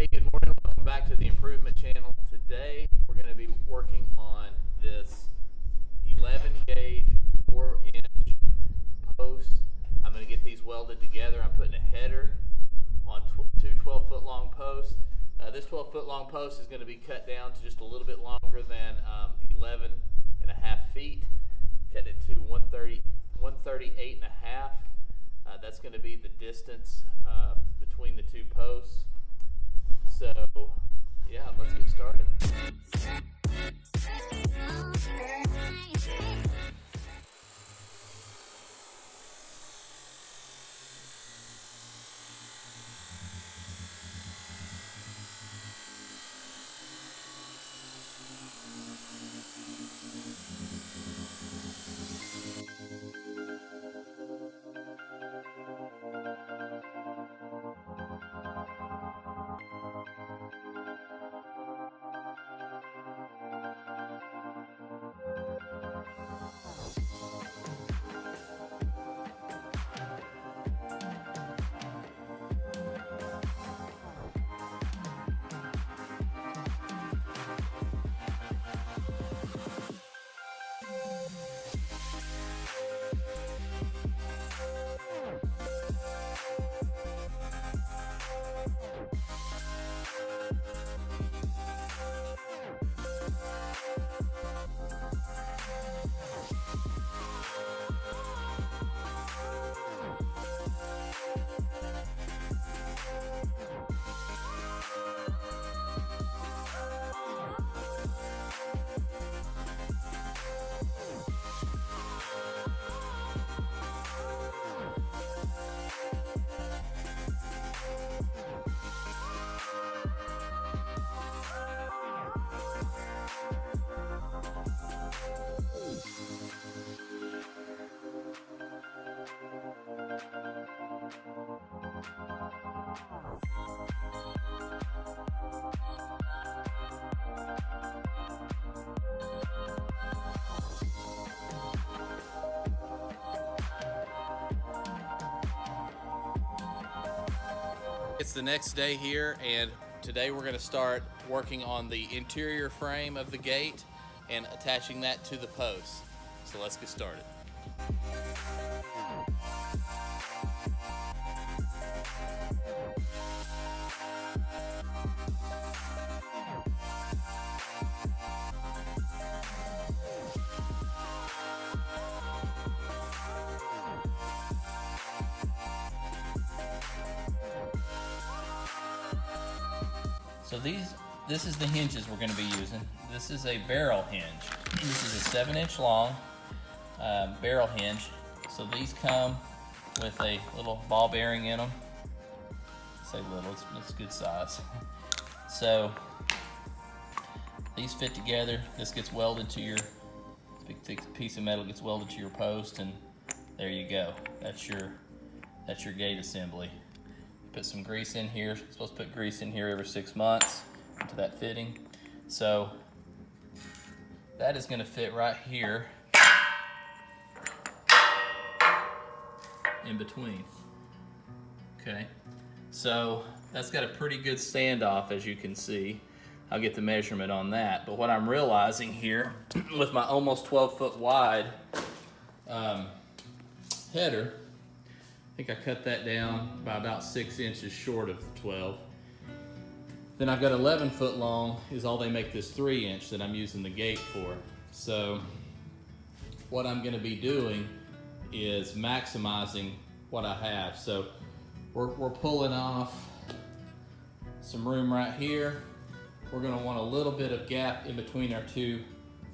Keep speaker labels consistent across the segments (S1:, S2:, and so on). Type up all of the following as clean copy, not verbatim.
S1: Hey, good morning. Welcome back to the Improvement Channel. Today we're going to be working on this 11 gauge 4-inch post. I'm going to get these welded together. I'm putting a header on two 12-foot long posts. This 12-foot long post is going to be cut down to just a little bit longer than 11 and a half feet. Cut it to 138 and a half. That's going to be the distance between the two posts. So, yeah, let's get started. It's the next day here, and today we're going to start working on the interior frame of the gate and attaching that to the post. So let's get started. So this is the hinges we're going to be using. This is a barrel hinge. This is a 7-inch long barrel hinge. So these come with a little ball bearing in them. I say little, it's good size. So these fit together. This gets welded to your big thick piece of metal, gets welded to your post, and there you go. That's your gate assembly. Put some grease in here. You're supposed to put grease in here every 6 months into that fitting. So that is going to fit right here in between. Okay, so that's got a pretty good standoff, as you can see. I'll get the measurement on that. But what I'm realizing here with my almost 12-foot wide header, I think I cut that down by about 6 inches short of 12. Then I've got 11 foot long is all they make this 3-inch that I'm using the gate for. So what I'm going to be doing is maximizing what I have. So we're pulling off some room right here. We're going to want a little bit of gap in between our two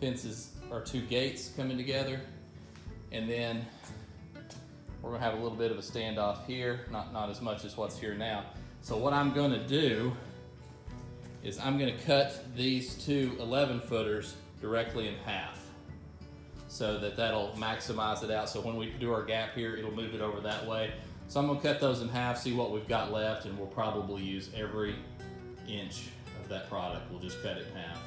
S1: fences, our two gates coming together, and then we're going to have a little bit of a standoff here, not as much as what's here now. So what I'm going to do is I'm going to cut these two 11-footers directly in half so that'll maximize it out. So when we do our gap here, it'll move it over that way. So I'm going to cut those in half, see what we've got left, and we'll probably use every inch of that product. We'll just cut it in half.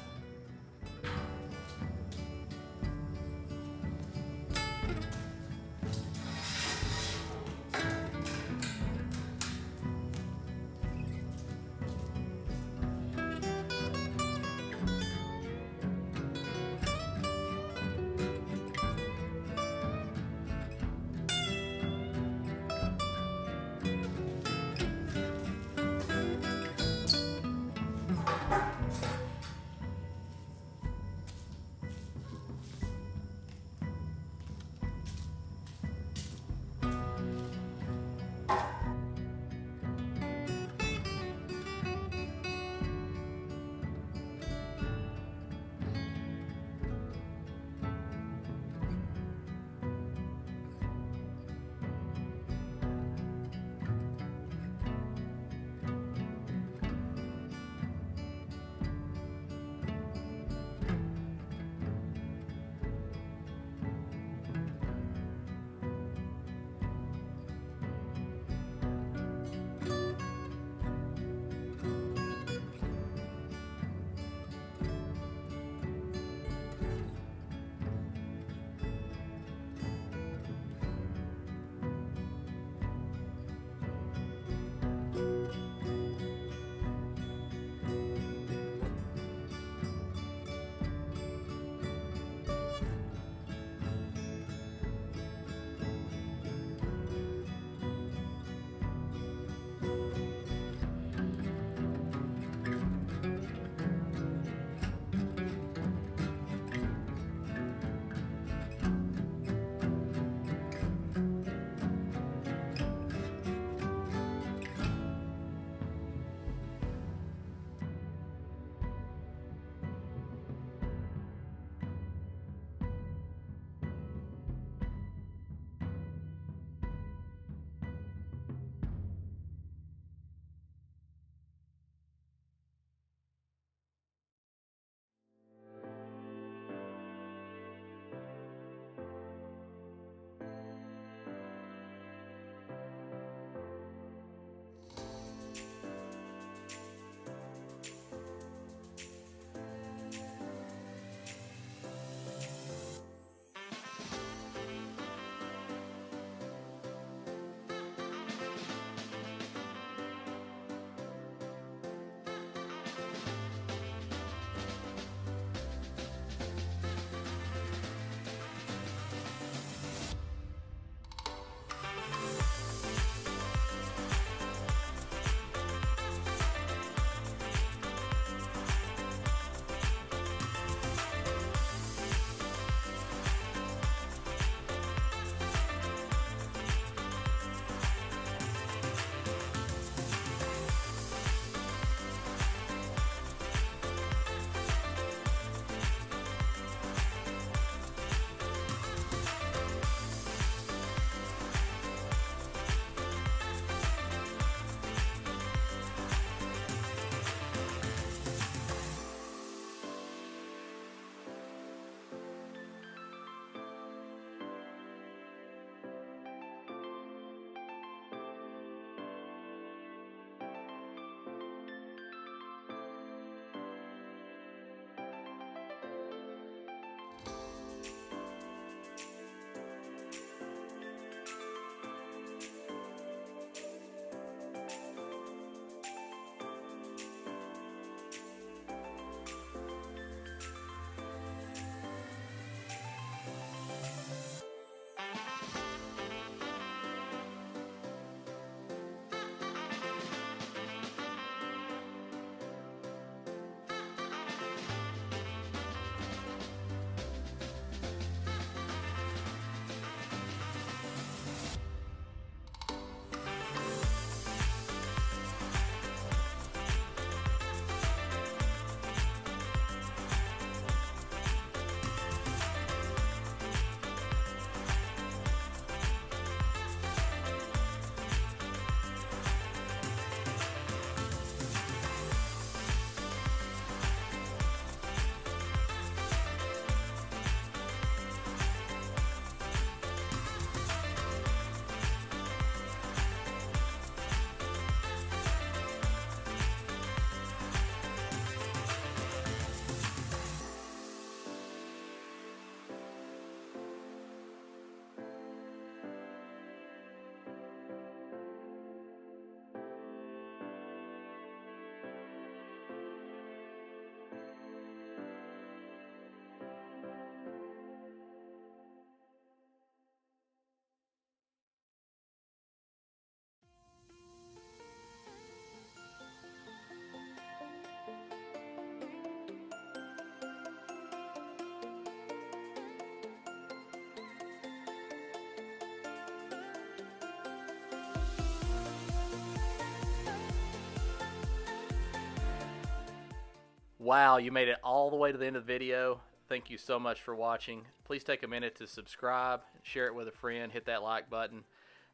S1: Wow, you made it all the way to the end of the video. Thank you so much for watching. Please take a minute to subscribe, share it with a friend, hit that like button.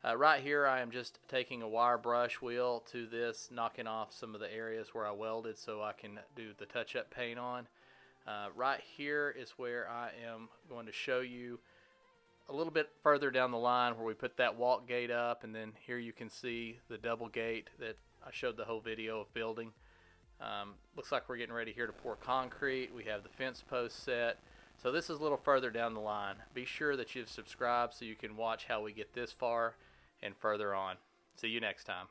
S1: Right here I am just taking a wire brush wheel to this, knocking off some of the areas where I welded so I can do the touch-up paint on. Right here is where I am going to show you a little bit further down the line where we put that walk gate up, and then here you can see the double gate that I showed the whole video of building. Looks like we're getting ready here to pour concrete. We have the fence post set. So this is a little further down the line. Be sure that you've subscribed so you can watch how we get this far and further on. See you next time.